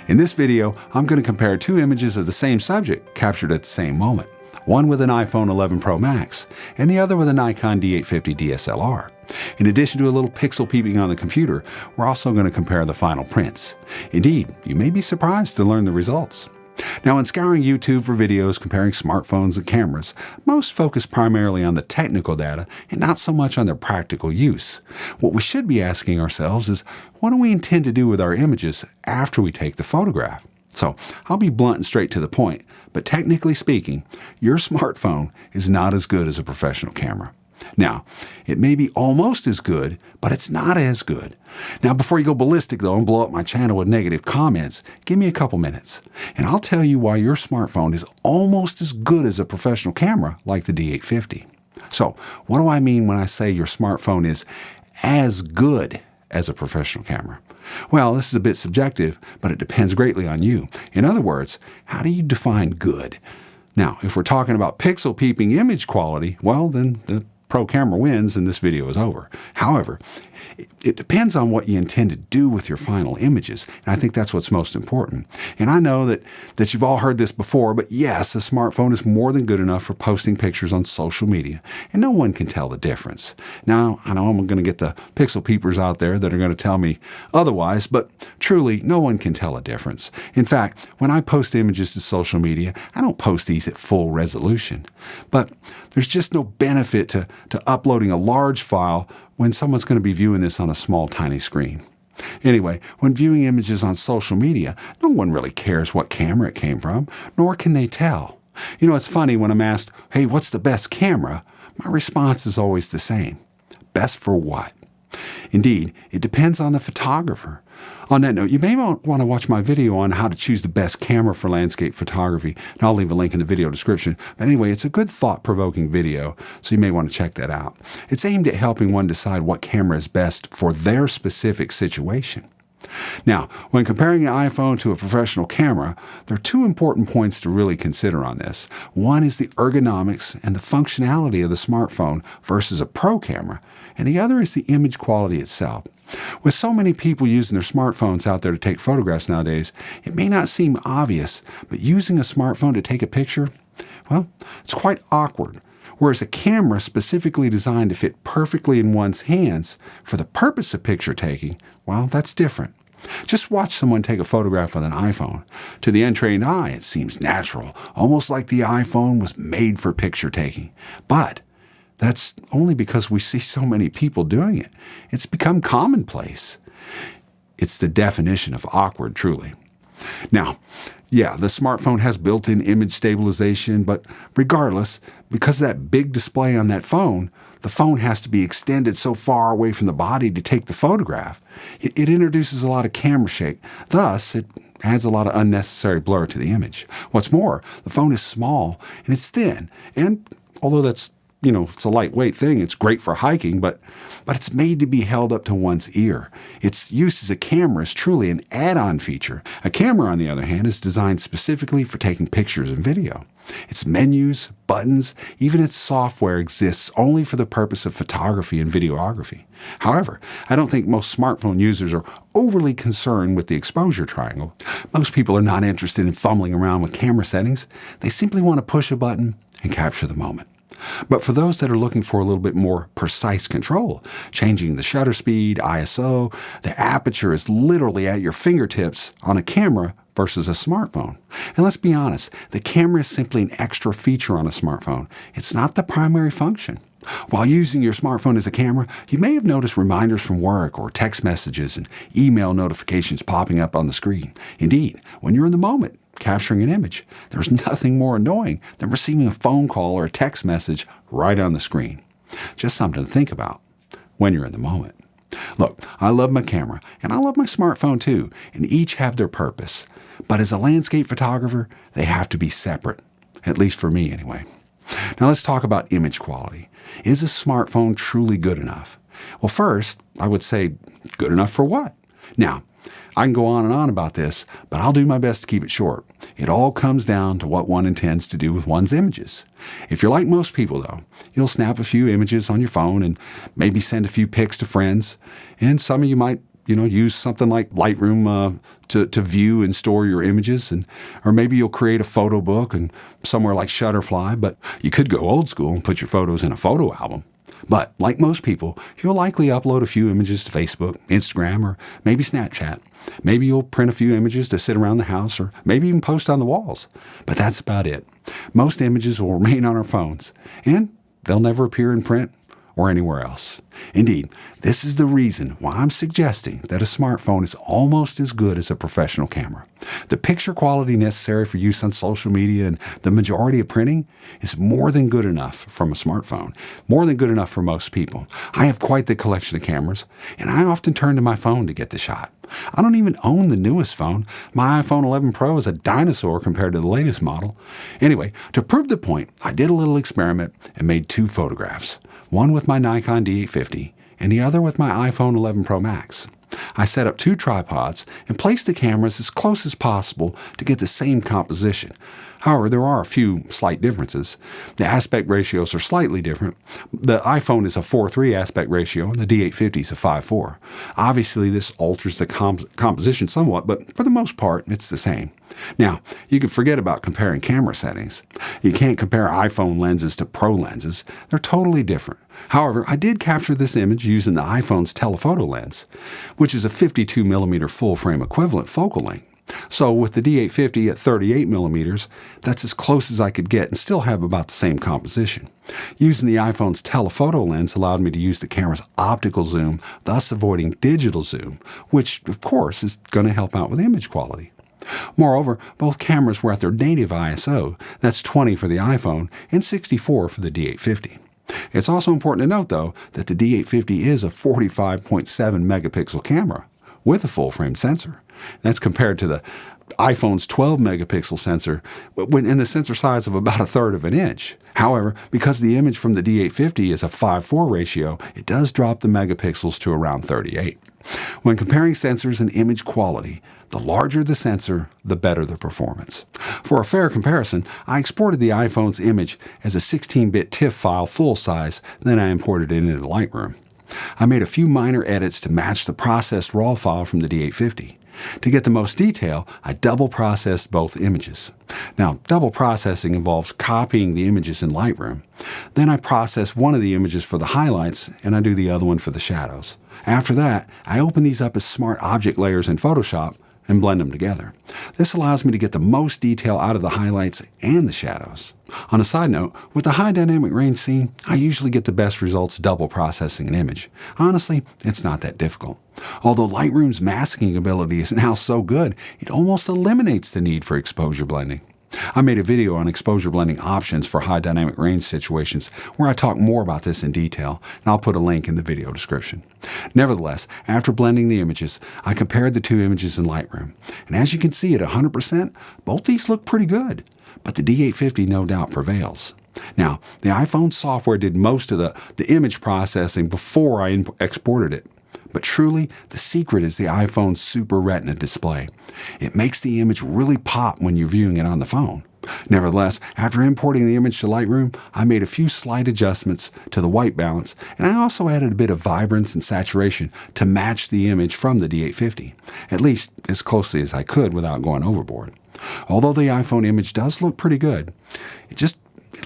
In this video, I'm going to compare two images of the same subject captured at the same moment. One with an iPhone 11 Pro Max, and the other with a Nikon D850 DSLR. In addition to a little pixel peeping on the computer, we're also going to compare the final prints. Indeed, you may be surprised to learn the results. Now, in scouring YouTube for videos comparing smartphones and cameras, most focus primarily on the technical data and not so much on their practical use. What we should be asking ourselves is, what do we intend to do with our images after we take the photograph? So, I'll be blunt and straight to the point, but technically speaking, your smartphone is not as good as a professional camera. Now, it may be almost as good, but it's not as good. Now, before you go ballistic, though, and blow up my channel with negative comments, give me a couple minutes, and I'll tell you why your smartphone is almost as good as a professional camera like the D850. So, what do I mean when I say your smartphone is as good as a professional camera? Well, this is a bit subjective, but it depends greatly on you. In other words, how do you define good? Now, if we're talking about pixel peeping image quality, well, then the Pro camera wins and this video is over. However, it depends on what you intend to do with your final images, and I think that's what's most important. And I know that you've all heard this before, but yes, a smartphone is more than good enough for posting pictures on social media, and no one can tell the difference. Now, I know I'm going to get the pixel peepers out there that are going to tell me otherwise, but truly, no one can tell a difference. In fact, when I post images to social media, I don't post these at full resolution. But there's just no benefit to uploading a large file when someone's going to be viewing this on a small, tiny screen. Anyway, when viewing images on social media, no one really cares what camera it came from, nor can they tell. You know, it's funny when I'm asked, hey, what's the best camera? My response is always the same. Best for what? Indeed, it depends on the photographer. On that note, you may want to watch my video on how to choose the best camera for landscape photography, and I'll leave a link in the video description. But anyway, it's a good thought-provoking video, so you may want to check that out. It's aimed at helping one decide what camera is best for their specific situation. Now, when comparing an iPhone to a professional camera, there are two important points to really consider on this. One is the ergonomics and the functionality of the smartphone versus a pro camera, and the other is the image quality itself. With so many people using their smartphones out there to take photographs nowadays, it may not seem obvious, but using a smartphone to take a picture, well, it's quite awkward. Whereas a camera specifically designed to fit perfectly in one's hands for the purpose of picture taking, well, that's different. Just watch someone take a photograph with an iPhone. To the untrained eye, it seems natural, almost like the iPhone was made for picture taking. But that's only because we see so many people doing it. It's become commonplace. It's the definition of awkward, truly. Now, yeah, the smartphone has built-in image stabilization, but regardless, because of that big display on that phone, the phone has to be extended so far away from the body to take the photograph. It introduces a lot of camera shake. Thus, it adds a lot of unnecessary blur to the image. What's more, the phone is small and it's thin, and although that's it's a lightweight thing. It's great for hiking, but it's made to be held up to one's ear. Its use as a camera is truly an add-on feature. A camera, on the other hand, is designed specifically for taking pictures and video. Its menus, buttons, even its software exists only for the purpose of photography and videography. However, I don't think most smartphone users are overly concerned with the exposure triangle. Most people are not interested in fumbling around with camera settings. They simply want to push a button and capture the moment. But for those that are looking for a little bit more precise control, changing the shutter speed, ISO, the aperture is literally at your fingertips on a camera versus a smartphone. And let's be honest, the camera is simply an extra feature on a smartphone. It's not the primary function. While using your smartphone as a camera, you may have noticed reminders from work or text messages and email notifications popping up on the screen. Indeed, when you're in the moment, capturing an image, there's nothing more annoying than receiving a phone call or a text message right on the screen. Just something to think about when you're in the moment. Look, I love my camera, and I love my smartphone too, and each have their purpose. But as a landscape photographer, they have to be separate, at least for me anyway. Now let's talk about image quality. Is a smartphone truly good enough? Well, first, I would say, good enough for what? Now, I can go on and on about this, but I'll do my best to keep it short. It all comes down to what one intends to do with one's images. If you're like most people, though, you'll snap a few images on your phone and maybe send a few pics to friends, and some of you might use something like Lightroom to view and store your images, or maybe you'll create a photo book and somewhere like Shutterfly, but you could go old school and put your photos in a photo album. But like most people, you'll likely upload a few images to Facebook, Instagram, or maybe Snapchat. Maybe you'll print a few images to sit around the house, or maybe even post on the walls. But that's about it. Most images will remain on our phones, and they'll never appear in print or anywhere else. Indeed, this is the reason why I'm suggesting that a smartphone is almost as good as a professional camera. The picture quality necessary for use on social media and the majority of printing is more than good enough from a smartphone, more than good enough for most people. I have quite the collection of cameras, and I often turn to my phone to get the shot. I don't even own the newest phone. My iPhone 11 Pro is a dinosaur compared to the latest model. Anyway, to prove the point, I did a little experiment and made 2 photographs, one with my Nikon D850 and the other with my iPhone 11 Pro Max. I set up 2 tripods and placed the cameras as close as possible to get the same composition. However, there are a few slight differences. The aspect ratios are slightly different. The iPhone is a 4:3 aspect ratio and the D850 is a 5:4. Obviously, this alters the composition somewhat, but for the most part, it's the same. Now, you can forget about comparing camera settings. You can't compare iPhone lenses to Pro lenses. They're totally different. However, I did capture this image using the iPhone's telephoto lens, which is a 52mm full-frame equivalent focal length. So with the D850 at 38mm, that's as close as I could get and still have about the same composition. Using the iPhone's telephoto lens allowed me to use the camera's optical zoom, thus avoiding digital zoom, which of course is going to help out with image quality. Moreover, both cameras were at their native ISO, that's 20 for the iPhone and 64 for the D850. It's also important to note, though, that the D850 is a 45.7 megapixel camera with a full-frame sensor. That's compared to the iPhone's 12 megapixel sensor in the sensor size of about 1/3 of an inch. However, because the image from the D850 is a 5:4 ratio, it does drop the megapixels to around 38. When comparing sensors and image quality, the larger the sensor, the better the performance. For a fair comparison, I exported the iPhone's image as a 16-bit TIFF file full size, then I imported it into Lightroom. I made a few minor edits to match the processed RAW file from the D850. To get the most detail, I double processed both images. Now, double processing involves copying the images in Lightroom. Then I process one of the images for the highlights, and I do the other one for the shadows. After that, I open these up as smart object layers in Photoshop and blend them together. This allows me to get the most detail out of the highlights and the shadows. On a side note, with the high dynamic range scene, I usually get the best results double processing an image. Honestly, it's not that difficult. Although Lightroom's masking ability is now so good, it almost eliminates the need for exposure blending. I made a video on exposure blending options for high dynamic range situations where I talk more about this in detail, and I'll put a link in the video description. Nevertheless, after blending the images, I compared the 2 images in Lightroom, and as you can see at 100%, both these look pretty good, but the D850 no doubt prevails. Now, the iPhone software did most of the image processing before I exported it. But truly, the secret is the iPhone's Super Retina display. It makes the image really pop when you're viewing it on the phone. Nevertheless, after importing the image to Lightroom, I made a few slight adjustments to the white balance, and I also added a bit of vibrance and saturation to match the image from the D850, at least as closely as I could without going overboard. Although the iPhone image does look pretty good, it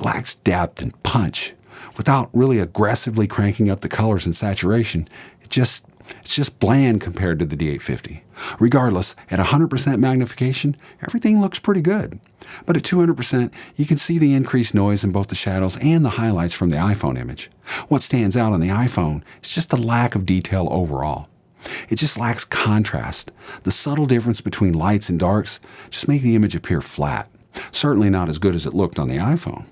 lacks depth and punch. Without really aggressively cranking up the colors and saturation, it's just bland compared to the D850. Regardless, at 100% magnification, everything looks pretty good. But at 200%, you can see the increased noise in both the shadows and the highlights from the iPhone image. What stands out on the iPhone is just the lack of detail overall. It just lacks contrast. The subtle difference between lights and darks just make the image appear flat. Certainly not as good as it looked on the iPhone.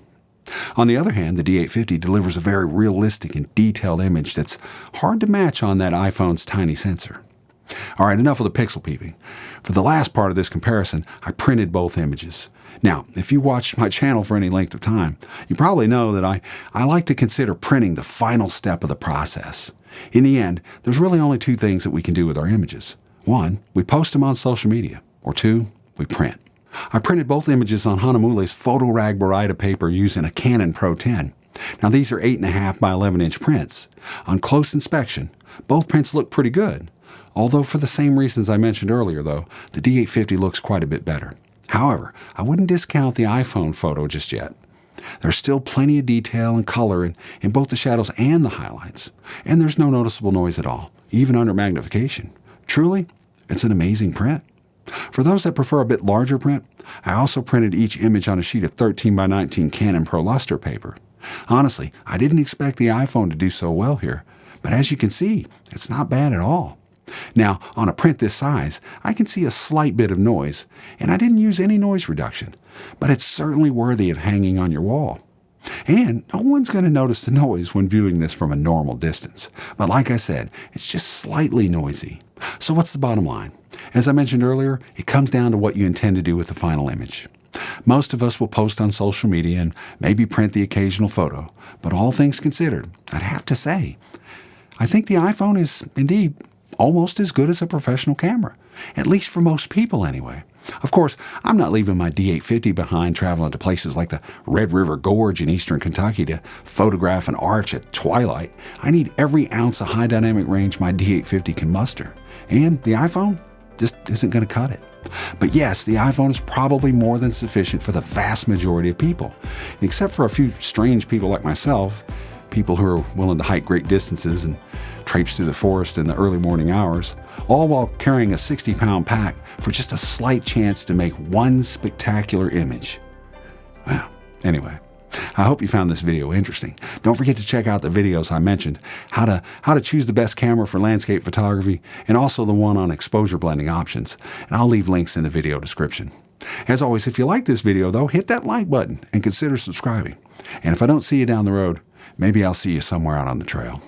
On the other hand, the D850 delivers a very realistic and detailed image that's hard to match on that iPhone's tiny sensor. All right, enough of the pixel peeping. For the last part of this comparison, I printed both images. Now, if you watched my channel for any length of time, you probably know that I like to consider printing the final step of the process. In the end, there's really only 2 things that we can do with our images. 1, we post them on social media, or 2, we print. I printed both images on Hanamule's PhotoRag Baryta paper using a Canon Pro 10. Now these are 8.5 by 11-inch prints. On close inspection, both prints look pretty good. Although for the same reasons I mentioned earlier, though, the D850 looks quite a bit better. However, I wouldn't discount the iPhone photo just yet. There's still plenty of detail and color in both the shadows and the highlights, and there's no noticeable noise at all, even under magnification. Truly, it's an amazing print. For those that prefer a bit larger print, I also printed each image on a sheet of 13 by 19 Canon Pro Luster paper. Honestly, I didn't expect the iPhone to do so well here, but as you can see, it's not bad at all. Now, on a print this size, I can see a slight bit of noise, and I didn't use any noise reduction, but it's certainly worthy of hanging on your wall. And no one's going to notice the noise when viewing this from a normal distance. But like I said, it's just slightly noisy. So what's the bottom line? As I mentioned earlier, it comes down to what you intend to do with the final image. Most of us will post on social media and maybe print the occasional photo, but all things considered, I'd have to say, I think the iPhone is indeed almost as good as a professional camera, at least for most people anyway. Of course, I'm not leaving my D850 behind traveling to places like the Red River Gorge in eastern Kentucky to photograph an arch at twilight. I need every ounce of high dynamic range my D850 can muster, and the iPhone just isn't going to cut it. But yes, the iPhone is probably more than sufficient for the vast majority of people, except for a few strange people like myself, people who are willing to hike great distances and traipse through the forest in the early morning hours, all while carrying a 60-pound pack for just a slight chance to make one spectacular image. Well, anyway, I hope you found this video interesting. Don't forget to check out the videos I mentioned, how to choose the best camera for landscape photography, and also the one on exposure blending options, and I'll leave links in the video description. As always, if you like this video, though, hit that like button and consider subscribing. And if I don't see you down the road, maybe I'll see you somewhere out on the trail.